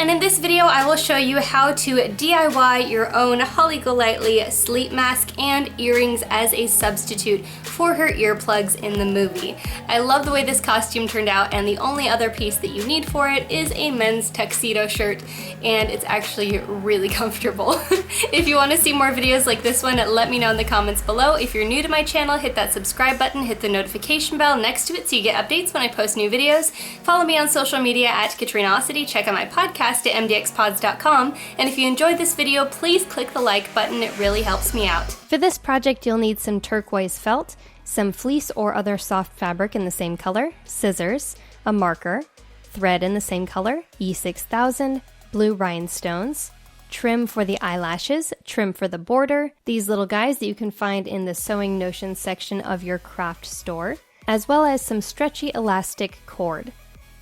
and in this video I will show you how to DIY your own Holly Golightly sleep mask and earrings as a substitute for her earplugs in the movie. I love the way this costume turned out, and the only other piece that you need for it is a men's tuxedo shirt, and it's actually really comfortable. If you want to see more videos like this one, let me know in the comments below. If you're new to my channel, hit that subscribe button, hit the notification bell next to it so you get updates when I post new videos. Follow me on social media at Katrinaosity, check out my podcast at MDXpods.com, and if you enjoyed this video, please click the like button, it really helps me out. For this project, you'll need some turquoise felt, some fleece or other soft fabric in the same color, scissors, a marker, thread in the same color, E6000, blue rhinestones, trim for the eyelashes, trim for the border, these little guys that you can find in the Sewing Notions section of your craft store, as well as some stretchy elastic cord.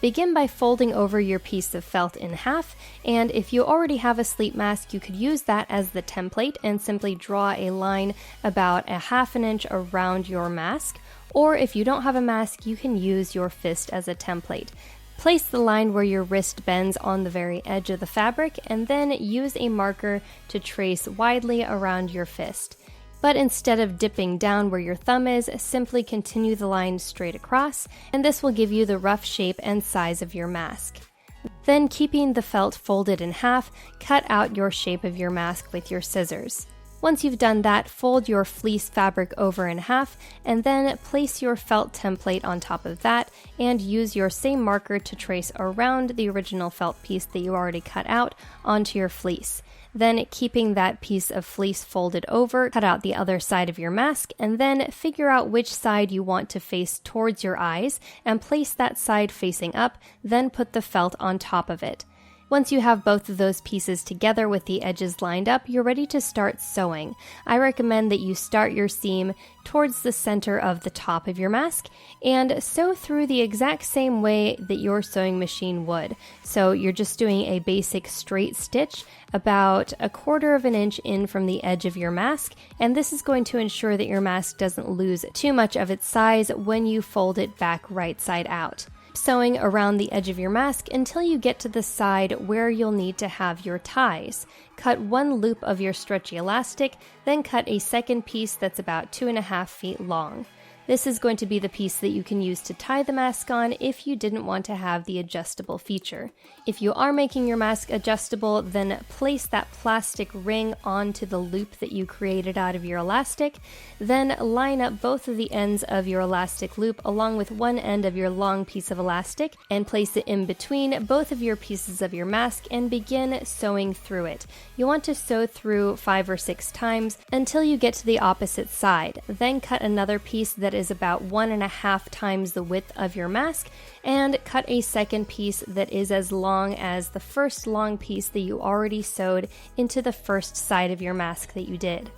Begin by folding over your piece of felt in half, and if you already have a sleep mask, you could use that as the template and simply draw a line about a ½ inch around your mask, or if you don't have a mask, you can use your fist as a template. Place the line where your wrist bends on the very edge of the fabric, and then use a marker to trace widely around your fist. But instead of dipping down where your thumb is, simply continue the line straight across, and this will give you the rough shape and size of your mask. Then, keeping the felt folded in half, cut out your shape of your mask with your scissors. Once you've done that, fold your fleece fabric over in half, and then place your felt template on top of that, and use your same marker to trace around the original felt piece that you already cut out onto your fleece. Then, keeping that piece of fleece folded over, cut out the other side of your mask, and then figure out which side you want to face towards your eyes, and place that side facing up, then put the felt on top of it. Once you have both of those pieces together with the edges lined up, you're ready to start sewing. I recommend that you start your seam towards the center of the top of your mask and sew through the exact same way that your sewing machine would. So you're just doing a basic straight stitch about 1/4 inch in from the edge of your mask, and this is going to ensure that your mask doesn't lose too much of its size when you fold it back right side out. Sewing around the edge of your mask until you get to the side where you'll need to have your ties. Cut one loop of your stretchy elastic, then cut a second piece that's about 2.5 feet long. This is going to be the piece that you can use to tie the mask on if you didn't want to have the adjustable feature. If you are making your mask adjustable, then place that plastic ring onto the loop that you created out of your elastic, then line up both of the ends of your elastic loop along with one end of your long piece of elastic and place it in between both of your pieces of your mask and begin sewing through it. You want to sew through 5 or 6 times until you get to the opposite side. Then cut another piece that is about 1.5 times the width of your mask, and cut a second piece that is as long as the first long piece that you already sewed into the first side of your mask that you did.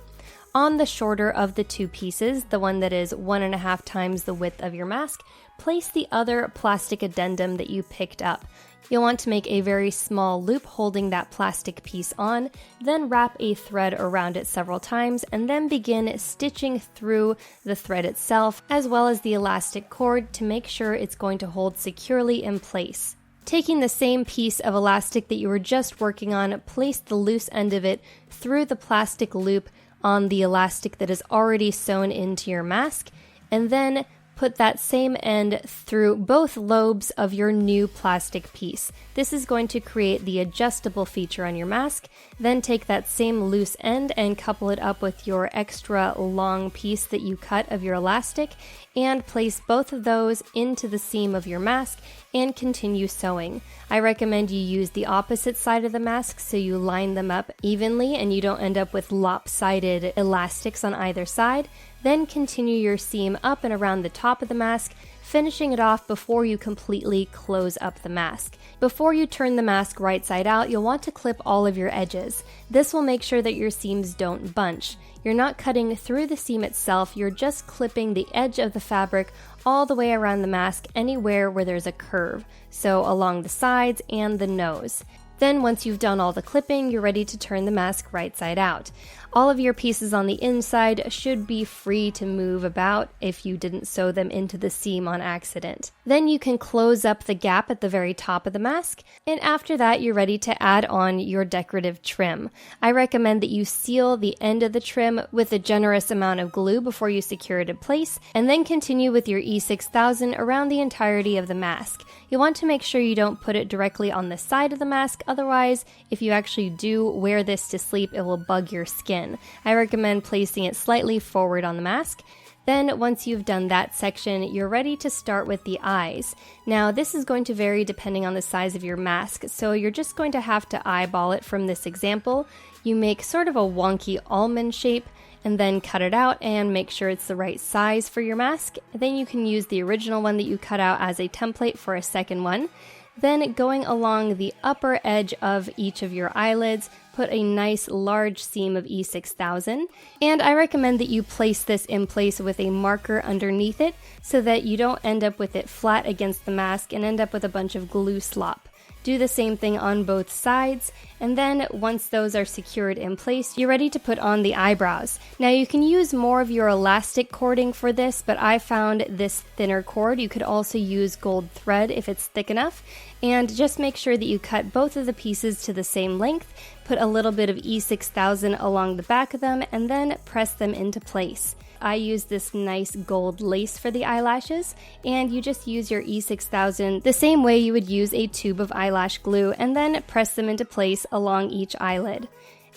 On the shorter of the two pieces, the one that is 1.5 times the width of your mask, place the other plastic addendum that you picked up. You'll want to make a very small loop holding that plastic piece on, then wrap a thread around it several times, and then begin stitching through the thread itself as well as the elastic cord to make sure it's going to hold securely in place. Taking the same piece of elastic that you were just working on, place the loose end of it through the plastic loop on the elastic that is already sewn into your mask, and then put that same end through both lobes of your new plastic piece. This is going to create the adjustable feature on your mask. Then take that same loose end and couple it up with your extra long piece that you cut of your elastic, and place both of those into the seam of your mask and continue sewing. I recommend you use the opposite side of the mask so you line them up evenly and you don't end up with lopsided elastics on either side. Then continue your seam up and around the top of the mask, finishing it off before you completely close up the mask. Before you turn the mask right side out, you'll want to clip all of your edges. This will make sure that your seams don't bunch. You're not cutting through the seam itself, you're just clipping the edge of the fabric all the way around the mask anywhere where there's a curve, so along the sides and the nose. Then once you've done all the clipping, you're ready to turn the mask right side out. All of your pieces on the inside should be free to move about if you didn't sew them into the seam on accident. Then you can close up the gap at the very top of the mask, and after that you're ready to add on your decorative trim. I recommend that you seal the end of the trim with a generous amount of glue before you secure it in place, and then continue with your E6000 around the entirety of the mask. You'll want to make sure you don't put it directly on the side of the mask, otherwise if you actually do wear this to sleep it will bug your skin. I recommend placing it slightly forward on the mask. Then once you've done that section, you're ready to start with the eyes. Now this is going to vary depending on the size of your mask, so you're just going to have to eyeball it from this example. You make sort of a wonky almond shape and then cut it out and make sure it's the right size for your mask. Then you can use the original one that you cut out as a template for a second one. Then going along the upper edge of each of your eyelids, put a nice large seam of E6000, and I recommend that you place this in place with a marker underneath it so that you don't end up with it flat against the mask and end up with a bunch of glue slop. Do the same thing on both sides, and then once those are secured in place, you're ready to put on the eyebrows. Now you can use more of your elastic cording for this, but I found this thinner cord. You could also use gold thread if it's thick enough, and just make sure that you cut both of the pieces to the same length, put a little bit of E6000 along the back of them, and then press them into place. I use this nice gold lace for the eyelashes, and you just use your E6000 the same way you would use a tube of eyelash glue, and then press them into place along each eyelid.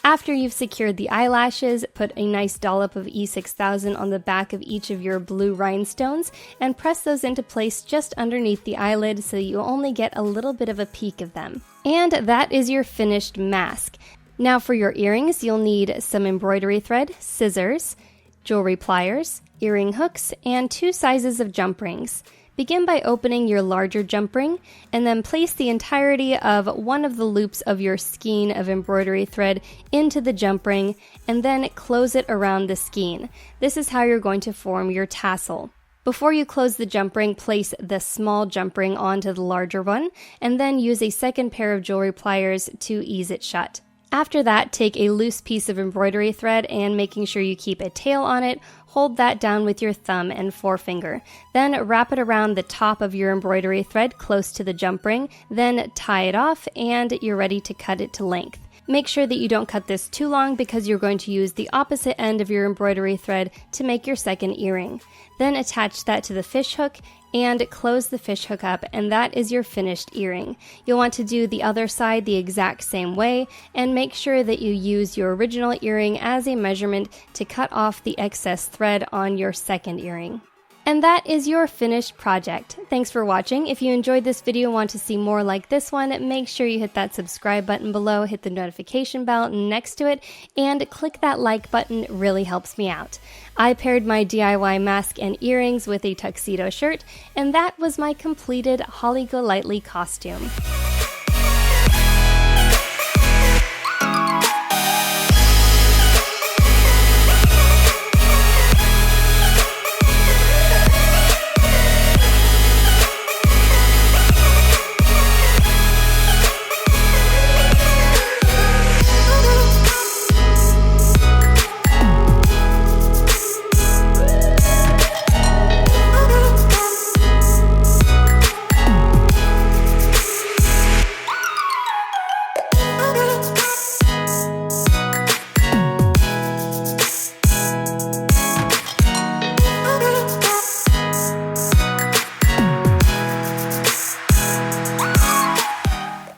After you've secured the eyelashes, put a nice dollop of E6000 on the back of each of your blue rhinestones and press those into place just underneath the eyelid so you only get a little bit of a peek of them. And that is your finished mask. Now for your earrings, you'll need some embroidery thread, scissors, jewelry pliers, earring hooks, and 2 sizes of jump rings. Begin by opening your larger jump ring, and then place the entirety of one of the loops of your skein of embroidery thread into the jump ring, and then close it around the skein. This is how you're going to form your tassel. Before you close the jump ring, place the small jump ring onto the larger one, and then use a second pair of jewelry pliers to ease it shut. After that, take a loose piece of embroidery thread and making sure you keep a tail on it, hold that down with your thumb and forefinger. Then wrap it around the top of your embroidery thread close to the jump ring, then tie it off and you're ready to cut it to length. Make sure that you don't cut this too long because you're going to use the opposite end of your embroidery thread to make your second earring. Then attach that to the fish hook and close the fish hook up, and that is your finished earring. You'll want to do the other side the exact same way and make sure that you use your original earring as a measurement to cut off the excess thread on your second earring. And that is your finished project. Thanks for watching. If you enjoyed this video and want to see more like this one, make sure you hit that subscribe button below, hit the notification bell next to it, and click that like button. It really helps me out. I paired my DIY mask and earrings with a tuxedo shirt, and that was my completed Holly Golightly costume.